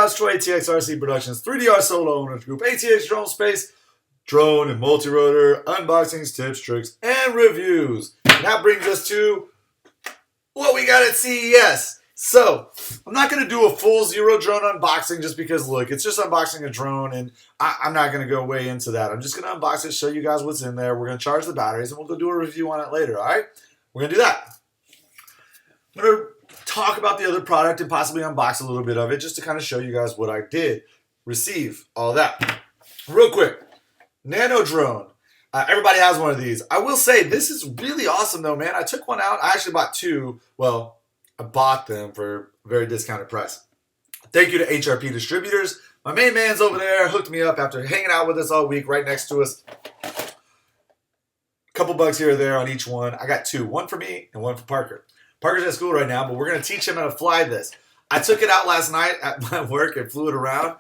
Shoutouts to ATXRC Productions, 3DR Solo Owners Group, ATX Drone Space, drone and multi-rotor, unboxings, tips, tricks, and reviews. And that brings us to what we got at CES. So, I'm not going to do a full Xiro Drone unboxing just because, look, it's just unboxing a drone, and I'm not going to go way into that. I'm just going to unbox it, show you guys what's in there. We're going to charge the batteries, and we'll go do a review on it later, all right? We're going to do that. I'm going to talk about the other product and possibly unbox a little bit of it just to kind of show you guys what I did receive, all that. Real quick, Nano Drone. Everybody has one of these. I will say this is really awesome though, man. I took one out. I actually bought two. Well, I bought them for a very discounted price. Thank you to HRP Distributors. My main man's over there hooked me up after hanging out with us all week right next to us. A couple bucks here or there on each one. I got two. One for me and one for Parker. Parker's at school right now, but we're going to teach him how to fly this. I took it out last night at my work and flew it around.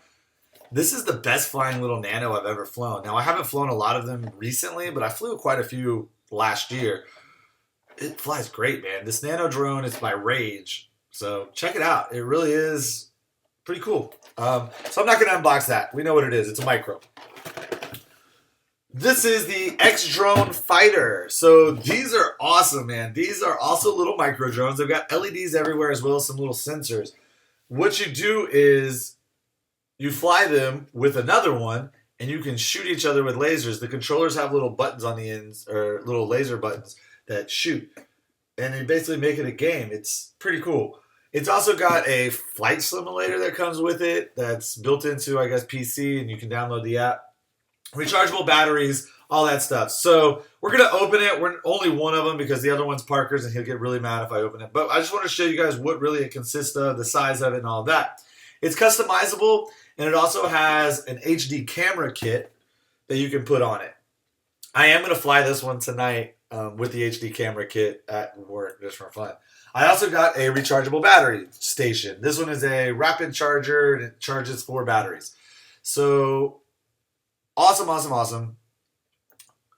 This is the best flying little Nano I've ever flown. Now, I haven't flown a lot of them recently, but I flew quite a few last year. It flies great, man. This Nano Drone is by Rage, so check it out. It really is pretty cool. So I'm not going to unbox that. We know what it is. It's a micro. This is the X Drone Fighter. So these are awesome, man. These are also little micro drones. They've got LEDs everywhere as well as some little sensors. What you do is you fly them with another one, and you can shoot each other with lasers. The controllers have little buttons on the ends, or little laser buttons that shoot. And they basically make it a game. It's pretty cool. It's also got a flight simulator that comes with it that's built into, I guess, PC, and you can download the app. Rechargeable batteries, all that stuff. So we're going to open it. We're only one of them because the other one's Parker's, and he'll get really mad if I open it. But I just want to show you guys what really it consists of, the size of it, and all that. It's customizable, and it also has an HD camera kit that you can put on it. I am going to fly this one tonight with the HD camera kit at work just for fun. I also got a rechargeable battery station. This one is a rapid charger, and it charges 4 batteries. So awesome, awesome, awesome.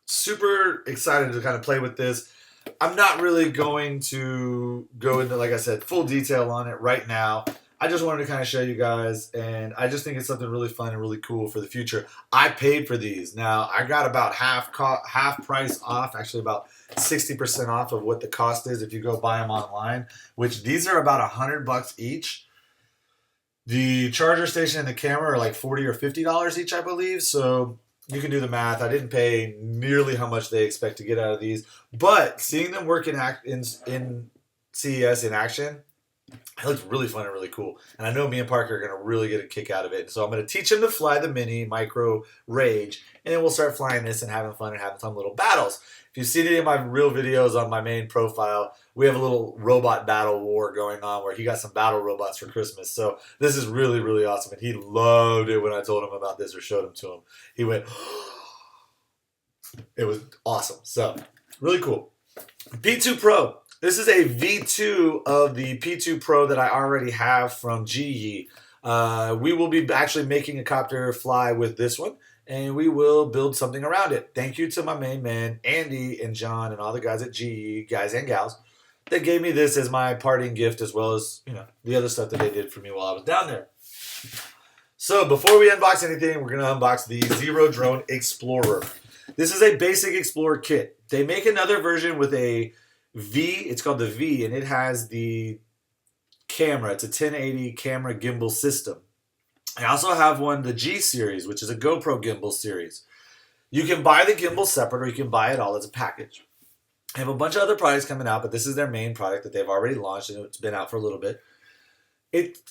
Super excited to kind of play with this. I'm not really going to go into, like I said, full detail on it right now. I just wanted to kind of show you guys, and I just think it's something really fun and really cool for the future. I paid for these. Now, I got about half price off, actually about 60% off of what the cost is if you go buy them online, which these are about $100 each. The charger station and the camera are like $40 or $50 each, I believe, so you can do the math. I didn't pay nearly how much they expect to get out of these, but seeing them work in CES in action, it looks really fun and really cool. And I know me and Parker are going to really get a kick out of it. So I'm going to teach him to fly the mini micro Rage. And then we'll start flying this and having fun and having some little battles. If you've seen any of my real videos on my main profile, we have a little robot battle war going on where he got some battle robots for Christmas. So this is really, really awesome. And he loved it when I told him about this or showed him to him. He went, it was awesome. So really cool. P2 Pro. This is a V2 of the P2 Pro that I already have from GE. We will be actually making a copter fly with this one, and we will build something around it. Thank you to my main man, Andy and John, and all the guys at GE, guys and gals, that gave me this as my parting gift, as well as, you know, the other stuff that they did for me while I was down there. So before we unbox anything, we're going to unbox the Xiro Drone Explorer. This is a basic Explorer kit. They make another version with a V, it's called the V, and it has the camera. It's a 1080 camera gimbal system. I also have one, the G series, which is a GoPro gimbal series. You can buy the gimbal separate, or you can buy it all as a package. I have a bunch of other products coming out, but this is their main product that they've already launched, and it's been out for a little bit. It's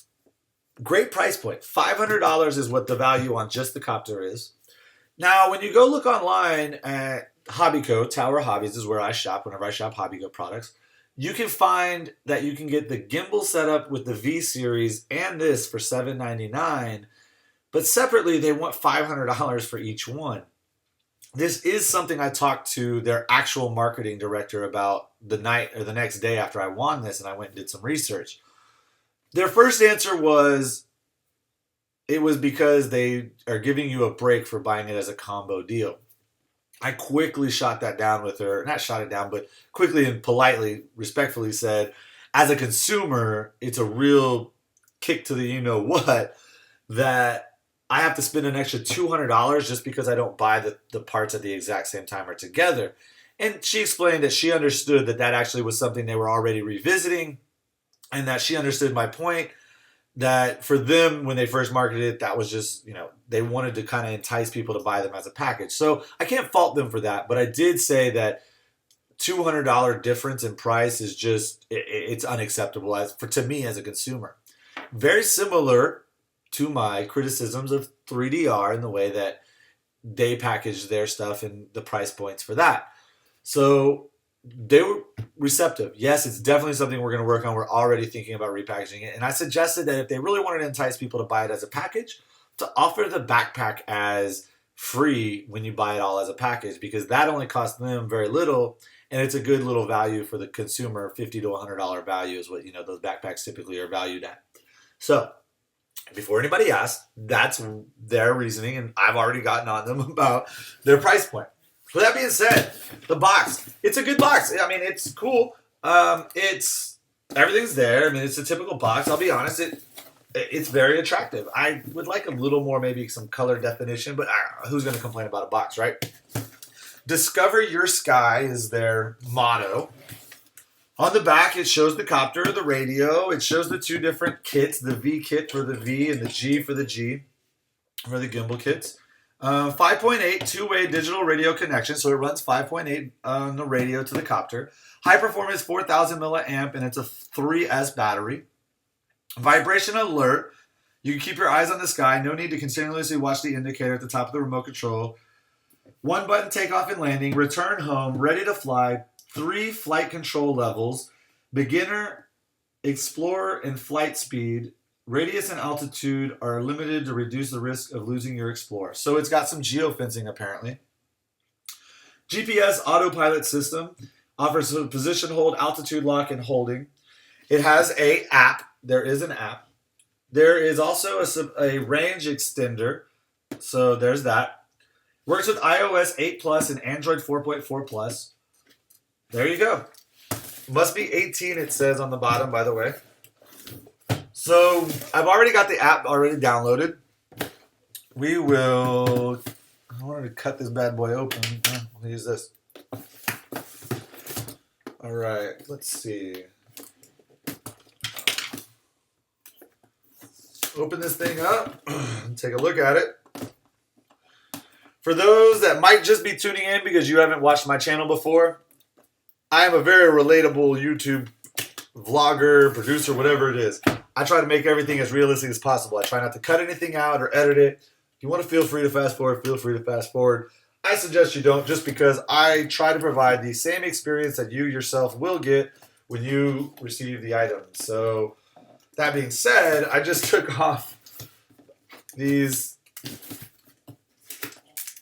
great price point. $500 is what the value on just the copter is. Now, when you go look online at Hobbyco, Tower Hobbies is where I shop whenever I shop Hobbyco products. You can find that you can get the gimbal setup with the V series and this for $799, but separately they want $500 for each one. This is something I talked to their actual marketing director about the night or the next day after I won this, and I went and did some research. Their first answer was it was because they are giving you a break for buying it as a combo deal. I quickly shot that down with her. Not shot it down, but quickly and politely, respectfully said, as a consumer, it's a real kick to the you-know-what that I have to spend an extra $200 just because I don't buy the parts at the exact same time or together. And she explained that she understood that that actually was something they were already revisiting, and that she understood my point, that for them, when they first marketed it, that was just, they wanted to kind of entice people to buy them as a package. So I can't fault them for that, but I did say that $200 difference in price is just, it's unacceptable to me as a consumer. Very similar to my criticisms of 3DR in the way that they package their stuff and the price points for that. So they were receptive. Yes, it's definitely something we're going to work on. We're already thinking about repackaging it. And I suggested that if they really wanted to entice people to buy it as a package, to offer the backpack as free when you buy it all as a package, because that only costs them very little. And it's a good little value for the consumer. $50 to $100 value is what, those backpacks typically are valued at. So before anybody asks, that's their reasoning. And I've already gotten on them about their price point. With that being said, the box, it's a good box. I mean, it's cool. Everything's there. I mean, it's a typical box. I'll be honest, it's very attractive. I would like a little more, maybe some color definition, but who's going to complain about a box, right? Discover your sky is their motto. On the back, it shows the copter, the radio. It shows the two different kits, the V kit for the V and the G for the G, for the gimbal kits. 5.8 two-way digital radio connection, so it runs 5.8 on the radio to the copter. High performance 4,000 milliamp, and it's a 3S battery. Vibration alert. You can keep your eyes on the sky. No need to continuously watch the indicator at the top of the remote control. One button takeoff and landing. Return home. Ready to fly. 3 flight control levels. Beginner, explorer, and flight speed. Radius and altitude are limited to reduce the risk of losing your Explorer. So it's got some geofencing apparently. GPS autopilot system offers a position hold, altitude lock, and holding. It has an app. There is an app. There is also a range extender. So there's that. Works with iOS 8 Plus and Android 4.4 Plus. There you go. Must be 18, it says on the bottom, by the way. So I've already got the app already downloaded. I wanted to cut this bad boy open. I'll use this. All right, let's see. Open this thing up and take a look at it. For those that might just be tuning in because you haven't watched my channel before, I am a very relatable YouTube vlogger, producer, whatever it is. I try to make everything as realistic as possible. I try not to cut anything out or edit it. If you want to feel free to fast forward, feel free to fast forward. I suggest you don't, just because I try to provide the same experience that you yourself will get when you receive the item. So that being said, I just took off these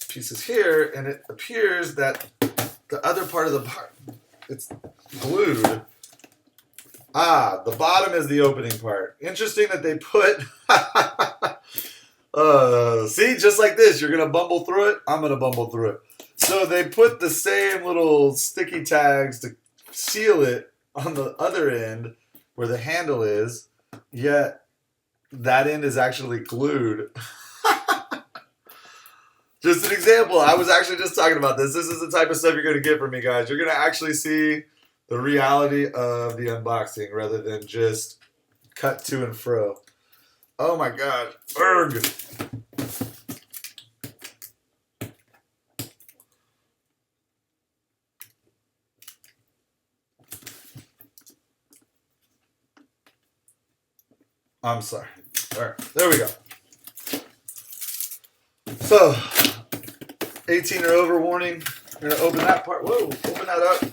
pieces here, and it appears that the other part of the part, it's glued. The bottom is the opening part. Interesting that they put... see, just like this, you're going to bumble through it. I'm going to bumble through it. So they put the same little sticky tags to seal it on the other end where the handle is, yet that end is actually glued. Just an example. I was actually just talking about this. This is the type of stuff you're going to get from me, guys. You're going to actually see the reality of the unboxing rather than just cut to and fro. Oh my God. Erg. I'm sorry. All right. There we go. So, 18 or over warning. We're going to open that part. Whoa. Open that up.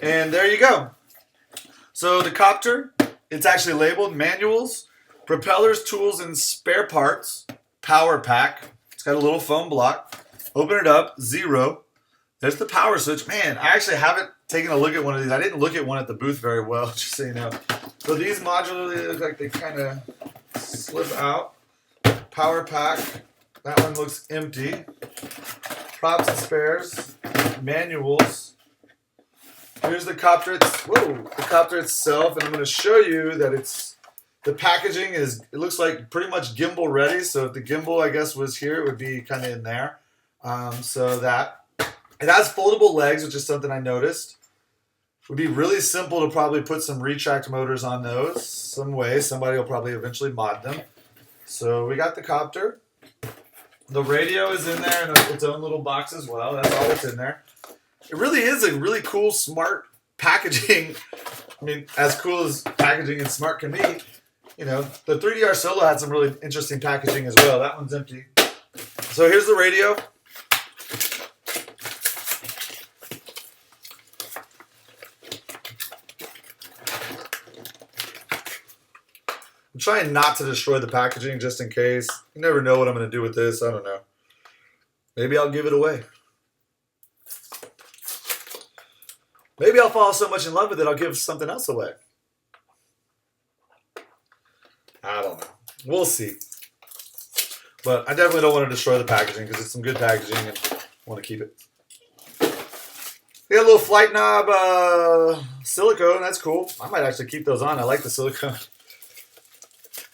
And there you go. So the copter, it's actually labeled manuals, propellers, tools, and spare parts, power pack. It's got a little foam block. Open it up, Xiro. There's the power switch. Man, I actually haven't taken a look at one of these. I didn't look at one at the booth very well, just so you know. So these modularly look like they kind of slip out. Power pack. That one looks empty. Props and spares. Manuals. Here's the copter. The copter itself, and I'm going to show you that it's The packaging is, it looks like pretty much gimbal ready. So if the gimbal, I guess, was here, it would be kind of in there. So that. It has foldable legs, which is something I noticed. It would be really simple to probably put some retract motors on those some way. Somebody will probably eventually mod them. So we got the copter. The radio is in there in its own little box as well. That's all that's in there. It really is a really cool, smart packaging. I mean, as cool as packaging and smart can be. You know, the 3DR Solo had some really interesting packaging as well. That one's empty. So here's the radio. I'm trying not to destroy the packaging just in case. You never know what I'm going to do with this. I don't know. Maybe I'll give it away. Maybe I'll fall so much in love with it, I'll give something else away. I don't know. We'll see. But I definitely don't want to destroy the packaging because it's some good packaging and I want to keep it. We got a little flight knob silicone. That's cool. I might actually keep those on. I like the silicone.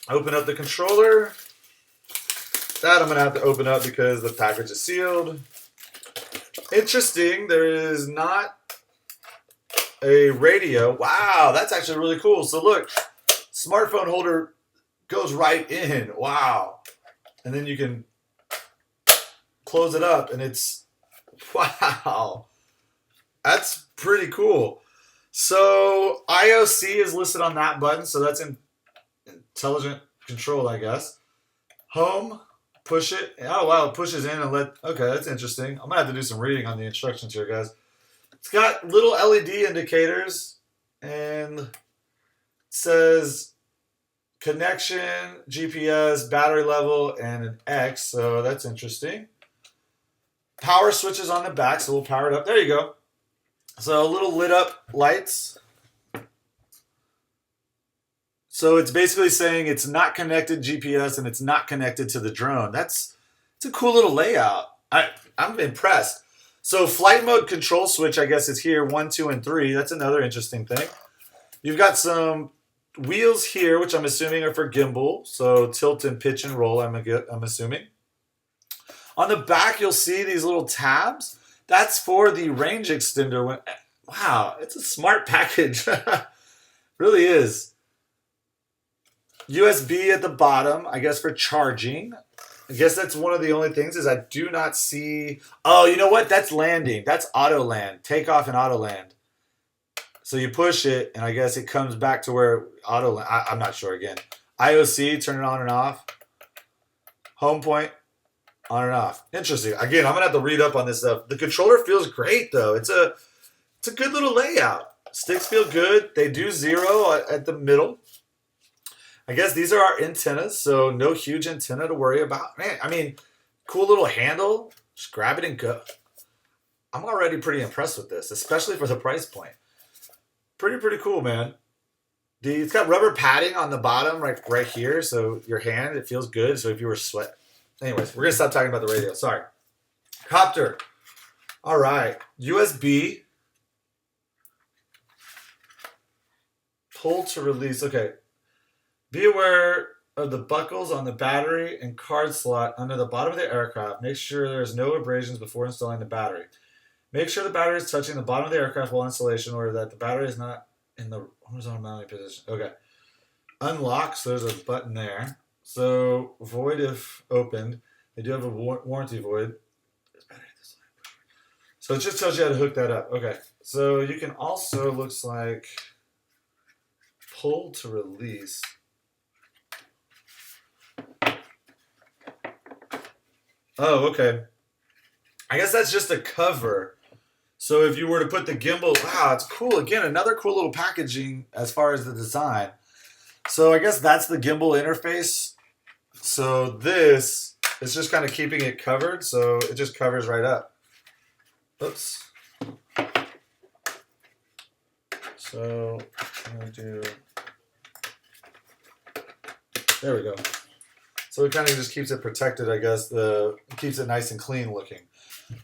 Open up the controller. That I'm going to have to open up because the package is sealed. Interesting. There is not a radio. Wow, that's actually really cool. So look, smartphone holder goes right in. Wow. And then you can close it up and it's, wow. That's pretty cool. So IOC is listed on that button. So that's intelligent control, I guess. Home, push it. Oh, wow, it pushes in and okay, that's interesting. I'm going to have to do some reading on the instructions here, guys. It's got little LED indicators and it says connection, GPS, battery level, and an X. So that's interesting. Power switches on the back, so we'll power it up. There you go. So little lit up lights. So it's basically saying it's not connected GPS and it's not connected to the drone. It's a cool little layout. I'm impressed. So flight mode control switch, I guess, is here, 1, 2, and 3. That's another interesting thing. You've got some wheels here, which I'm assuming are for gimbal. So tilt and pitch and roll, I'm assuming. On the back, you'll see these little tabs. That's for the range extender. Wow, it's a smart package. Really is. USB at the bottom, I guess, for charging. I guess that's one of the only things is I do not see. Oh, you know what? That's landing. That's auto land. Takeoff and auto land. So you push it, and I guess it comes back to where auto land. I'm not sure again. IOC, turn it on and off. Home point, on and off. Interesting. Again, I'm gonna have to read up on this stuff. The controller feels great though. It's a good little layout. Sticks feel good. They do 0 at the middle. I guess these are our antennas, so no huge antenna to worry about. Man, I mean, cool little handle. Just grab it and go. I'm already pretty impressed with this, especially for the price point. Pretty cool, man. It's got rubber padding on the bottom, right here, so your hand, it feels good. So if you were sweat. Anyways, we're going to stop talking about the radio. Sorry. Copter. All right. USB. Pull to release. Okay. Be aware of the buckles on the battery and card slot under the bottom of the aircraft. Make sure there's no abrasions before installing the battery. Make sure the battery is touching the bottom of the aircraft while installation, or that the battery is not in the horizontal mounting position. Okay. Unlock, so there's a button there. So void if opened. They do have a warranty void. So it just tells you how to hook that up. Okay. So you can also, looks like, pull to release. Oh, okay. I guess that's just a cover. So if you were to put the gimbal, wow, it's cool. Again, another cool little packaging as far as the design. So I guess that's the gimbal interface. So this is just kind of keeping it covered. So it just covers right up. Oops. So I'm going to do, there we go. So it kind of just keeps it protected, I guess. It keeps it nice and clean looking.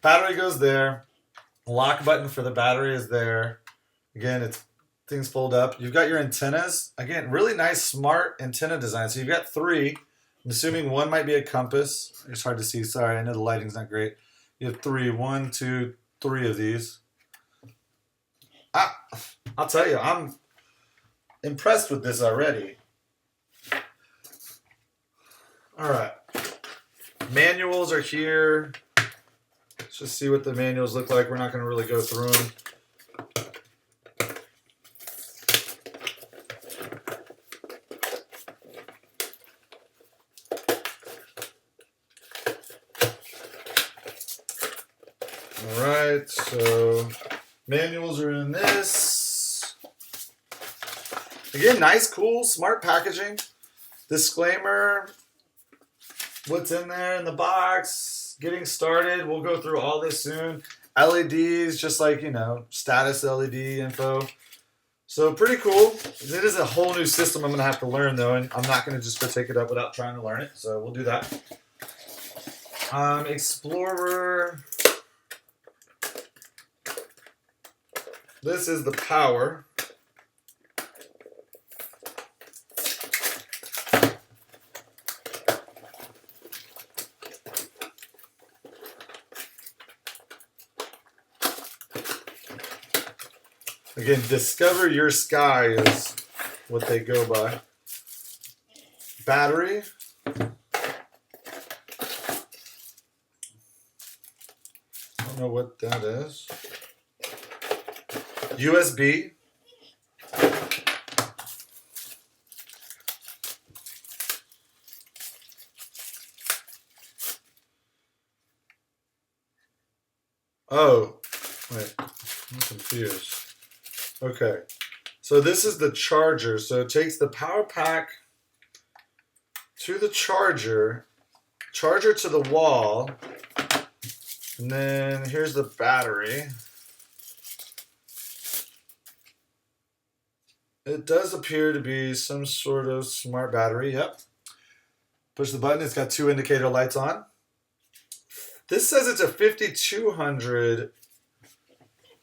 Battery goes there. Lock button for the battery is there. Again, it's things fold up. You've got your antennas. Again, really nice, smart antenna design. So you've got three. I'm assuming one might be a compass. It's hard to see. Sorry, I know the lighting's not great. You have three. 1, 2, 3 of these. I'll tell you, I'm impressed with this already. All right. Manuals are here. Let's just see what the manuals look like. We're not going to really go through them. All right, so manuals are in this. Again, nice, cool, smart packaging. Disclaimer, what's in there in the box, getting started. We'll go through all this soon. LEDs, just like, you know, status LED info. So pretty cool. It is a whole new system I'm going to have to learn, though, and I'm not going to just go take it up without trying to learn it. So we'll do that. Explorer. This is the power. Again, discover your sky is what they go by. Battery. I don't know what that is. USB. Oh, wait, I'm confused. Okay, so this is the charger. So it takes the power pack to the charger to the wall, and then here's the battery. It does appear to be some sort of smart battery. Yep. Push the button. It's got 2 indicator lights on. This says it's a 5200.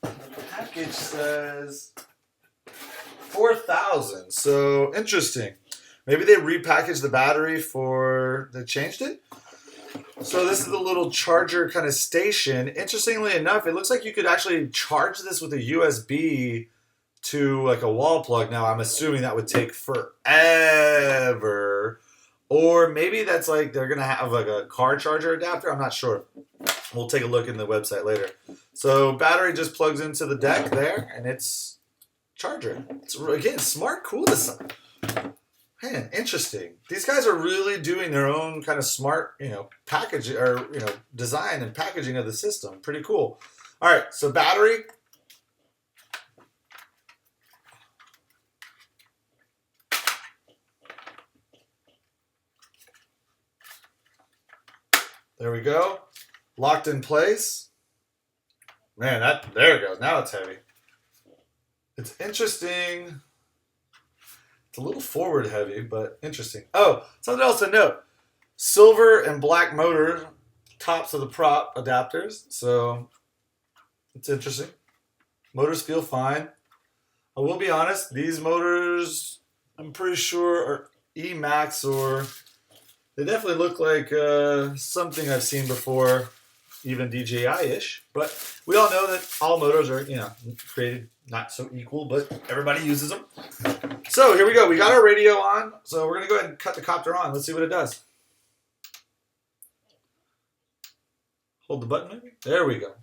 The package says 4,000. So interesting. Maybe they repackaged the battery they changed it. So this is the little charger kind of station. Interestingly enough, it looks like you could actually charge this with a USB to like a wall plug. Now I'm assuming that would take forever, or maybe that's like they're gonna have like a car charger adapter. I'm not sure. We'll take a look in the website later. So battery just plugs into the deck there, and it's charger. It's again smart, cool design. Man, interesting. These guys are really doing their own kind of smart, package or design and packaging of the system. Pretty cool. All right, so battery. There we go. Locked in place. Man, there it goes. Now it's heavy. It's interesting. It's a little forward heavy, but interesting. Oh, something else to note. Silver and black motor tops of the prop adapters. So it's interesting. Motors feel fine. I will be honest, these motors, I'm pretty sure, are E-Max or they definitely look like something I've seen before, even DJI-ish. But we all know that all motors are, created not so equal, but everybody uses them. So here we go. We got our radio on. So we're going to go ahead and cut the copter on. Let's see what it does. Hold the button maybe. There we go.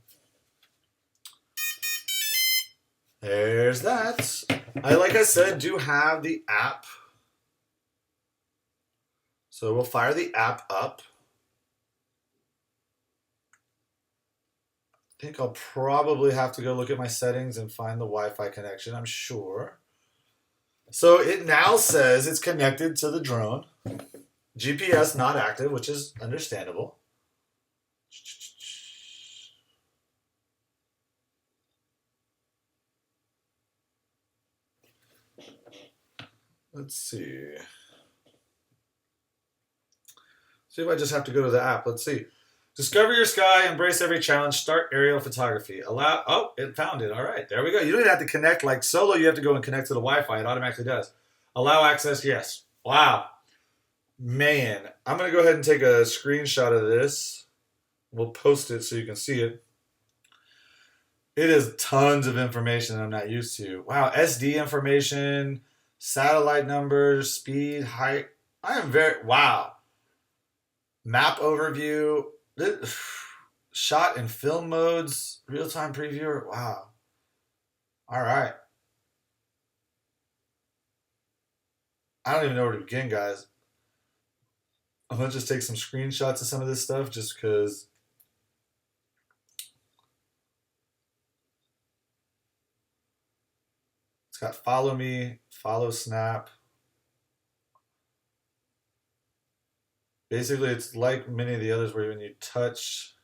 There's that. Like I said, do have the app. So we'll fire the app up. I think I'll probably have to go look at my settings and find the Wi-Fi connection, I'm sure. So it now says it's connected to the drone. GPS not active, which is understandable. Let's see. See if I just have to go to the app. Let's see. Discover your sky, embrace every challenge, start aerial photography. Allow, oh, it found it. All right, there we go. You don't even have to connect like solo. You have to go and connect to the Wi-Fi. It automatically does. Allow access, yes. Wow. Man, I'm going to go ahead and take a screenshot of this. We'll post it so you can see it. It is tons of information I'm not used to. Wow, SD information, satellite numbers, speed, height. I am very, wow. Map overview, shot and film modes, real-time previewer. Wow. All right. I don't even know where to begin, guys. I'm going to just take some screenshots of some of this stuff just because. It's got follow me, follow snap. Basically, it's like many of the others where when you touch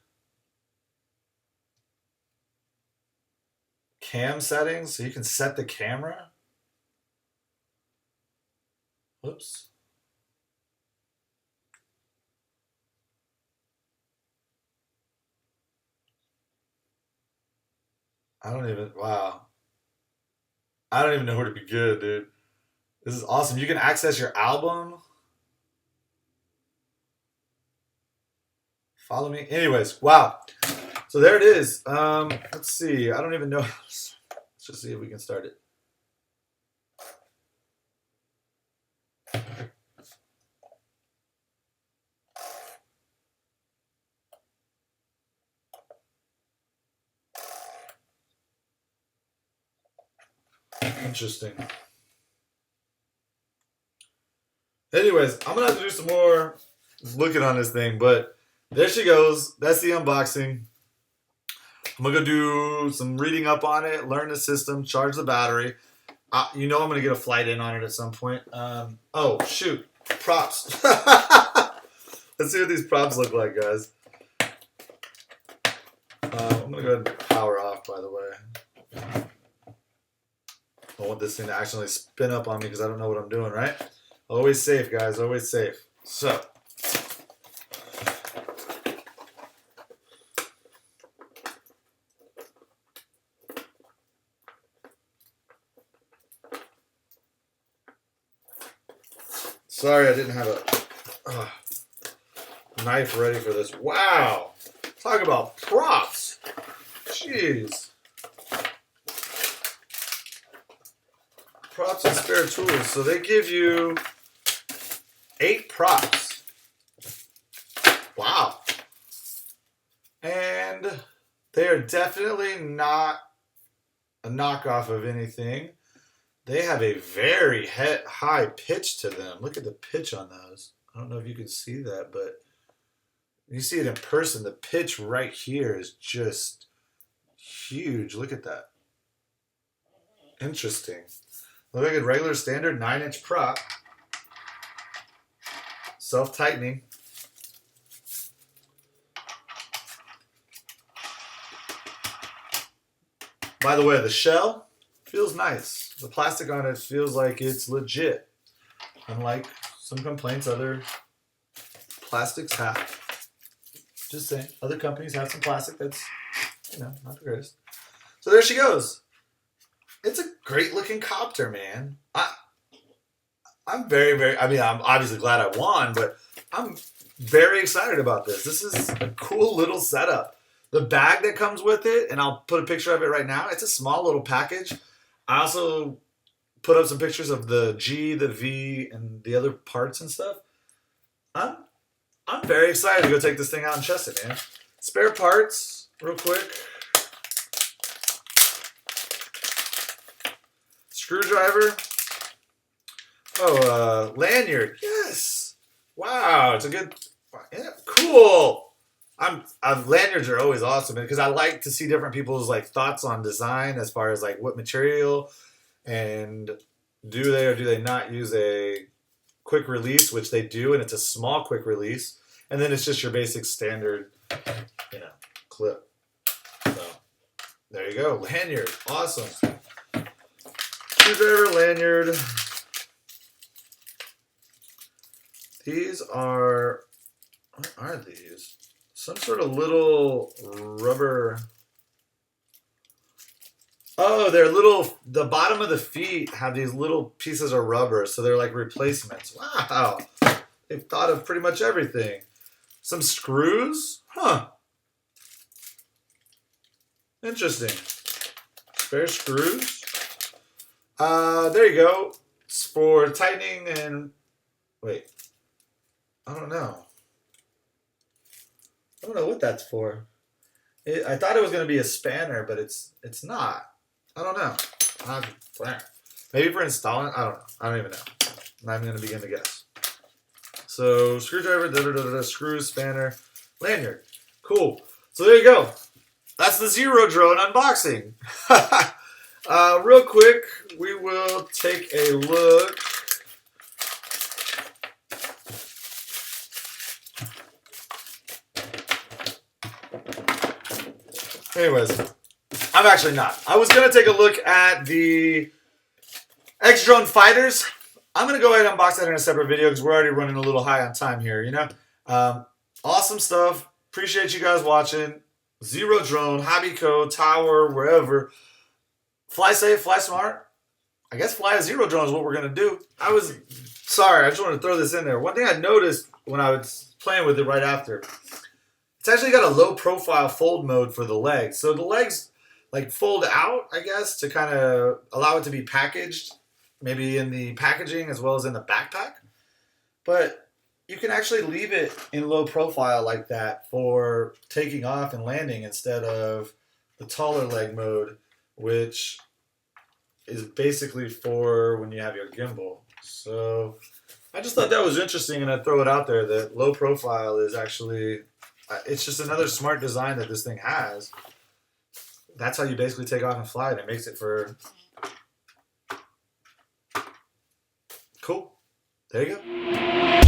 cam settings, so you can set the camera. Whoops. I don't even, wow. I don't even know where to begin, dude. This is awesome. You can access your album. Follow me. Anyways, wow. So there it is. Let's see. I don't even know. Let's just see if we can start it. Interesting. Anyways, I'm gonna have to do some more looking on this thing, but there she goes. That's the unboxing. I'm gonna go do some reading up on it, learn the system, charge the battery. You know I'm gonna get a flight in on it at some point. Oh shoot, props. Let's see what these props look like, guys. I'm gonna go ahead and power off, by the way. I want this thing to actually spin up on me because I don't know what I'm doing, right? Always safe, guys, always safe. So. Sorry I didn't have a knife ready for this. Wow. Talk about props. Jeez. Props and spare tools. So they give you 8 props. Wow. And they are definitely not a knockoff of anything. They have a very high pitch to them. Look at the pitch on those. I don't know if you can see that, but you see it in person. The pitch right here is just huge. Look at that. Interesting. Look like a regular standard 9-inch prop. Self-tightening. By the way, the shell feels nice. The plastic on it feels like it's legit. Unlike some complaints other plastics have. Just saying. Other companies have some plastic that's, not the greatest. So there she goes. It's a great looking copter, man. I'm very, very, I'm obviously glad I won, but I'm very excited about this. This is a cool little setup. The bag that comes with it, and I'll put a picture of it right now, it's a small little package. I also put up some pictures of the G, the V, and the other parts and stuff. I'm very excited to go take this thing out and test it, man. Spare parts, real quick. Screwdriver. Oh, lanyard. Yes. Wow, it's a good. Yeah, cool. Lanyards are always awesome because I like to see different people's thoughts on design as far as what material and do they or do they not use a quick release, which they do, and it's a small quick release, and then it's just your basic standard, clip. So there you go, lanyard, awesome. Screwdriver, lanyard. These are, what are these? some sort of little rubber. Oh, they're little, the bottom of the feet have these little pieces of rubber, so they're like replacements. Wow. They've thought of pretty much everything. Some screws? Huh. Interesting. Spare screws. There you go. It's for tightening and... Wait. I don't know. I don't know what that's for. I thought it was going to be a spanner, but it's not. I don't know. Maybe for installing. I don't know. I don't even know. I'm not even going to begin to guess. So screwdriver, screw, spanner, lanyard. Cool. So there you go. That's the Xiro Drone unboxing. Real quick, we will take a look. Anyways, I'm actually not. I was going to take a look at the Xiro Drone fighters. I'm going to go ahead and unbox that in a separate video because we're already running a little high on time here, you know? Awesome stuff. Appreciate you guys watching. Xiro Drone, Hobbyco, Tower, wherever. Fly safe, fly smart. I guess fly a Xiro Drone is what we're going to do. Sorry, I just wanted to throw this in there. One thing I noticed when I was playing with it right after, it's actually got a low profile fold mode for the legs. So the legs like fold out, I guess, to kind of allow it to be packaged, maybe in the packaging as well as in the backpack. But you can actually leave it in low profile like that for taking off and landing instead of the taller leg mode, which is basically for when you have your gimbal. So I just thought that was interesting, and I'd throw it out there that low profile is actually, it's just another smart design that this thing has. That's how you basically take off and fly it. It makes it for... Cool. There you go.